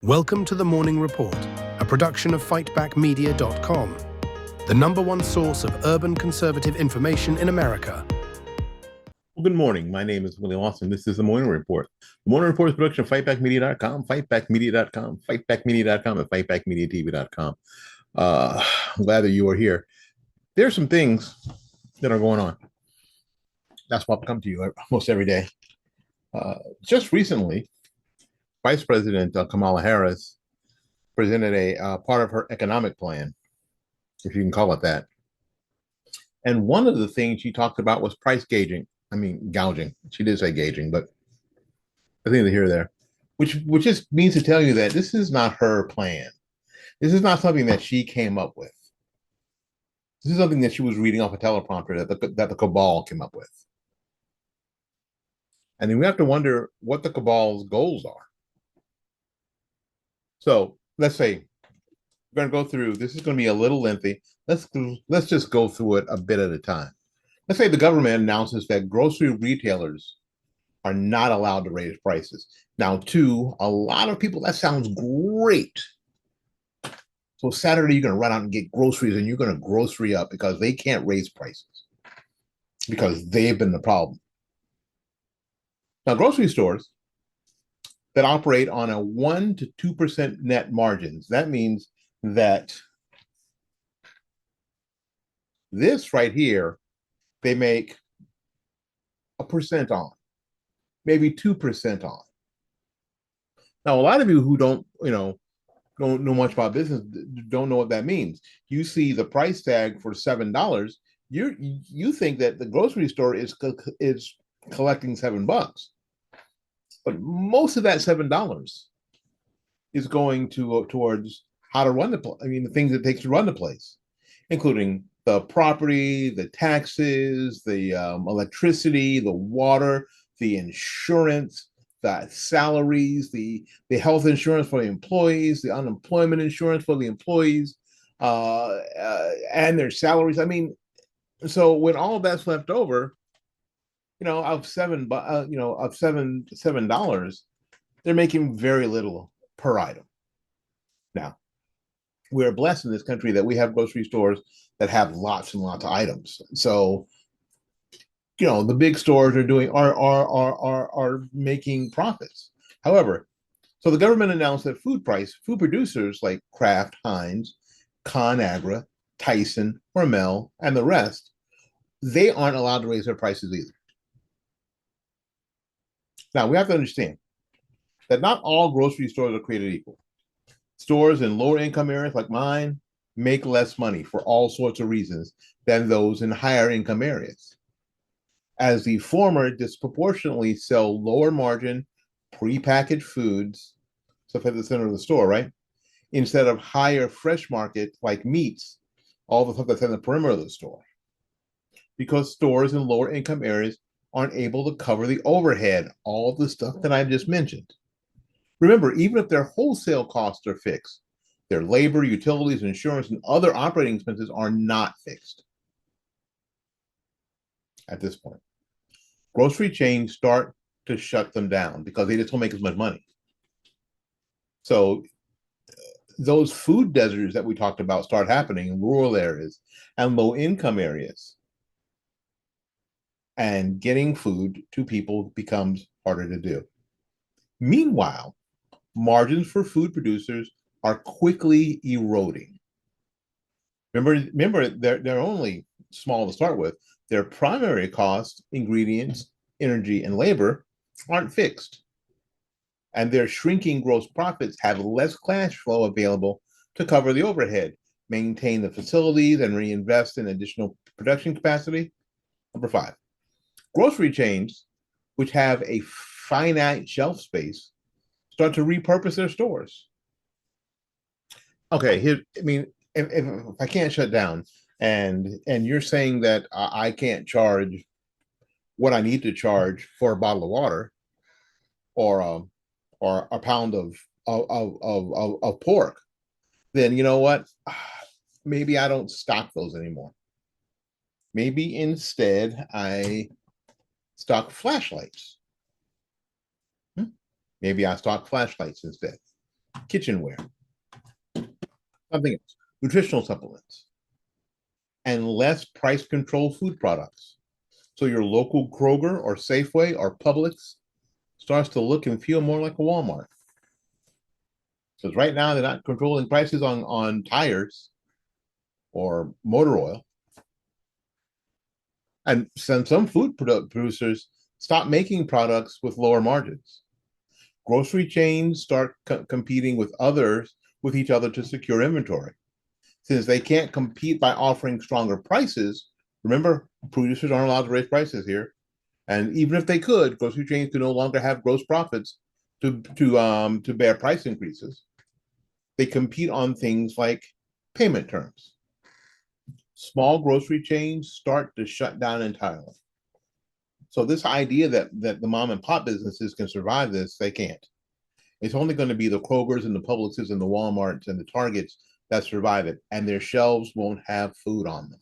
Welcome to the Morning Report, a production of fightbackmedia.com, the #1 source of urban conservative information in America. Well, good morning. My name is William Austin. This is the Morning Report. The Morning Report is a production of fightbackmedia.com, fightbackmedia.com, fightbackmedia.com, and fightbackmediatv.com. I'm glad that you are here. There's some things that are going on. That's why I come to you almost every day. Just recently, Vice President Kamala Harris presented a part of her economic plan, if you can call it that. And one of the things she talked about was price gouging. She did say gauging, but I think here or there, which just means to tell you that this is not her plan. This is not something that she came up with. This is something that she was reading off a teleprompter that the cabal came up with. And then we have to wonder what the cabal's goals are. So let's say we're going to go through. This is going to be a little lengthy. Let's just go through it a bit at a time. Let's say the government announces that grocery retailers are not allowed to raise prices. Now, to a lot of people, that sounds great. So Saturday, you're going to run out and get groceries and you're going to grocery up because they can't raise prices because they've been the problem. Now, grocery stores that operate on a 1 to 2% net margins, that means that this right here, they make 1% on, maybe 2% on. Now, a lot of you who don't know much about business don't know what that means. You see the price tag for $7, you think that the grocery store is collecting $7, but most of that $7 is going towards how to run the things it takes to run the place, including the property, the taxes, the electricity, the water, the insurance, the salaries, the health insurance for the employees, the unemployment insurance for the employees, and their salaries. So when all of that's left over, of $7, they're making very little per item. Now, we're blessed in this country that we have grocery stores that have lots and lots of items. So, the big stores are making profits. However, so the government announced that food producers like Kraft, Heinz, ConAgra, Tyson, Hormel, and the rest, they aren't allowed to raise their prices either. Now, we have to understand that not all grocery stores are created equal. Stores in lower income areas like mine make less money for all sorts of reasons than those in higher income areas, as the former disproportionately sell lower margin prepackaged foods, stuff at the center of the store, right? Instead of higher fresh market like meats, all the stuff that's in the perimeter of the store. Because stores in lower income areas aren't able to cover the overhead, all the stuff that I've just mentioned. Remember, even if their wholesale costs are fixed, their labor, utilities, insurance, and other operating expenses are not fixed at this point. Grocery chains start to shut them down because they just don't make as much money. So those food deserts that we talked about start happening in rural areas and low income areas. And getting food to people becomes harder to do. Meanwhile, margins for food producers are quickly eroding. Remember, they're only small to start with. Their primary costs, ingredients, energy, and labor, aren't fixed. And their shrinking gross profits have less cash flow available to cover the overhead, maintain the facilities, and reinvest in additional production capacity. Number 5. Grocery chains, which have a finite shelf space, start to repurpose their stores. Okay, if I can't shut down, and you're saying that I can't charge what I need to charge for a bottle of water, or a pound of pork, then you know what? Maybe I don't stock those anymore. Maybe instead I stock flashlights. Maybe I stock flashlights instead. kitchenware, something else, nutritional supplements, and less price controlled food products. So your local Kroger or Safeway or Publix starts to look and feel more like a Walmart. Because right now they're not controlling prices on tires or motor oil. And some food producers stop making products with lower margins. Grocery chains start competing with each other to secure inventory. Since they can't compete by offering stronger prices, remember, producers aren't allowed to raise prices here. And even if they could, grocery chains can no longer have gross profits to bear price increases. They compete on things like payment terms. Small grocery chains start to shut down entirely. So this idea that the mom and pop businesses can survive this, they can't. It's only going to be the Krogers and the Publixes and the Walmarts and the Targets that survive it, and their shelves won't have food on them.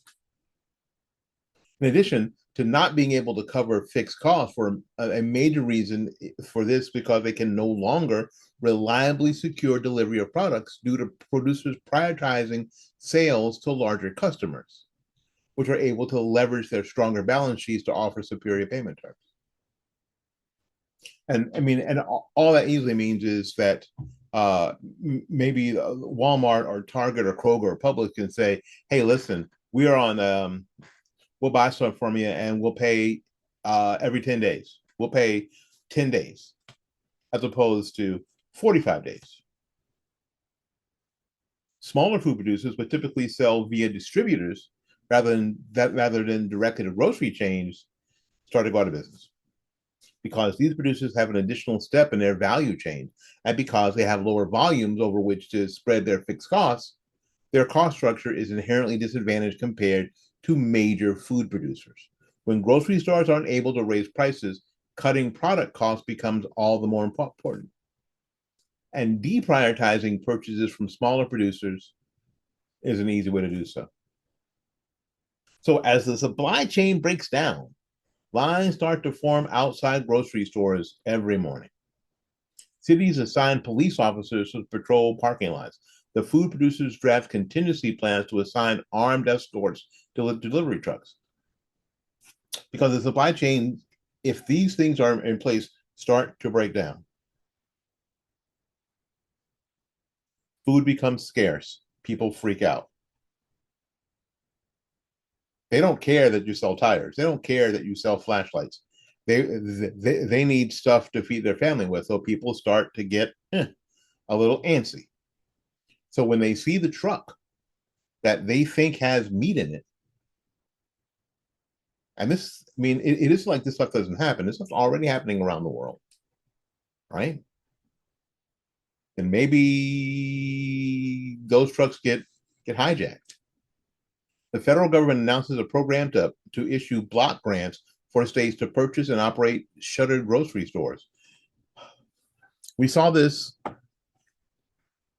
In addition to not being able to cover fixed costs, for a major reason for this, because they can no longer reliably secure delivery of products due to producers prioritizing sales to larger customers, which are able to leverage their stronger balance sheets to offer superior payment terms. And I mean, and all that easily means is that maybe Walmart or Target or Kroger or Publix can say, "Hey, listen, we are on. We'll buy stuff from you, and we'll pay every 10 days. We'll pay 10 days, as opposed to 45 days." Smaller food producers would typically sell via distributors rather than directly to grocery chains start to go out of business, because these producers have an additional step in their value chain, and because they have lower volumes over which to spread their fixed costs, their cost structure is inherently disadvantaged compared to major food producers. When grocery stores aren't able to raise prices, cutting product costs becomes all the more important. And deprioritizing purchases from smaller producers is an easy way to do so. So as the supply chain breaks down, lines start to form outside grocery stores every morning. Cities assign police officers to patrol parking lots. The food producers draft contingency plans to assign armed escorts to delivery trucks. Because the supply chain, if these things are in place, start to break down. Food becomes scarce. People freak out. They don't care that you sell tires. They don't care that you sell flashlights. They need stuff to feed their family with. So people start to get a little antsy. So when they see the truck that they think has meat in it, and this, I mean, it is like this stuff doesn't happen. This stuff's already happening around the world, right? And maybe those trucks get hijacked. The federal government announces a program to issue block grants for states to purchase and operate shuttered grocery stores. We saw this.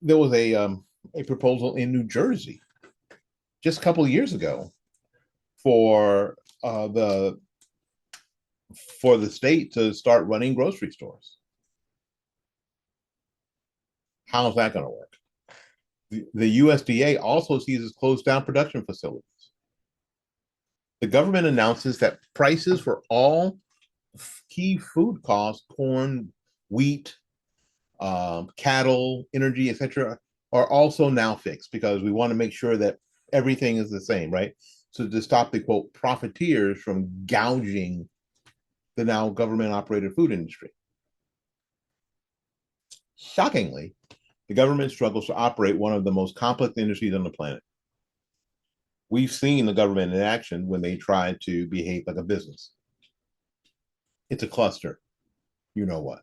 There was a proposal in New Jersey just a couple of years ago for the state to start running grocery stores. How's that going to work? The USDA also sees as closed down production facilities. The government announces that prices for all key food costs, corn, wheat, cattle, energy, etc., are also now fixed, because we want to make sure that everything is the same, right? So to stop the quote profiteers from gouging the now government operated food industry. Shockingly, the government struggles to operate one of the most complex industries on the planet. We've seen the government in action when they try to behave like a business. It's a cluster. You know what?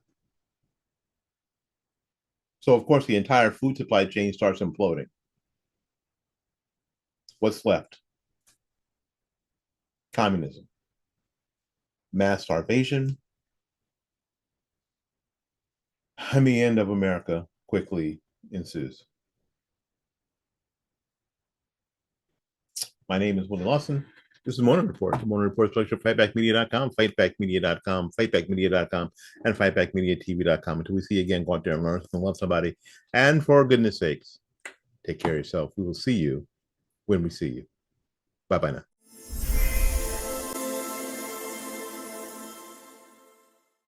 So, of course, the entire food supply chain starts imploding. What's left? Communism, mass starvation, and the end of America quickly ensues. My name is Willie Lawson. This is the Morning Report. The Morning Report is production of fightbackmedia.com, fightbackmedia.com, fightbackmedia.com, and fightbackmediatv.com. Until we see you again, go out there and learn something, love somebody. And for goodness sakes, take care of yourself. We will see you when we see you. Bye-bye now.